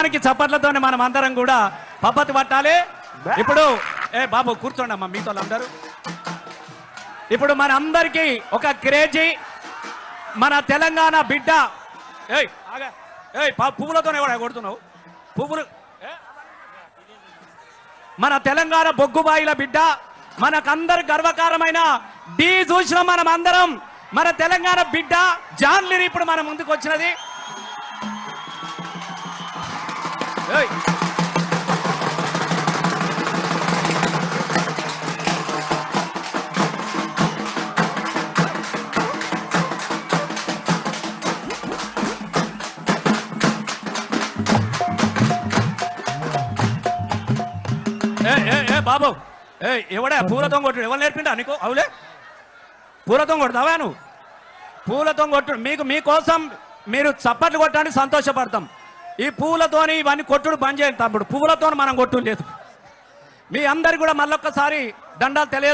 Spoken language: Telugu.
చప్పట్లతోనే మనం అందరం కూడా పబ్బతి పట్టాలి. ఇప్పుడు బాబు కూర్చోండి అమ్మా మీతో అందరూ. ఇప్పుడు మన అందరికీ ఒక క్రేజీ మన తెలంగాణ బిడ్డ. పువ్వులతోనే కూడా కొడుతున్నావు పువ్వులు. మన తెలంగాణ బొగ్గుబాయిల బిడ్డ, మనకందరు గర్వకారమైన డి చూసిన మనం అందరం. మన తెలంగాణ బిడ్డ జాన్లిని ఇప్పుడు మన ముందుకు వచ్చినది. బాబు ఎవడే పూలతో కొట్టుడు? ఎవరు నేర్పిండా నీకు? అవులే పూలతో కొడతావా నువ్వు? పూలతో కొట్టుడు మీకోసం మీరు చప్పట్లు కొట్టడానికి సంతోషపడతాం. ఈ పూలతోని ఇవన్నీ కొట్టుడు బంద్ చేయండి తమ్ముడు. పువ్వులతో మనం కొట్టు లేదు. మీ అందరికి కూడా మళ్ళొక్కసారి దండాలు తెలియ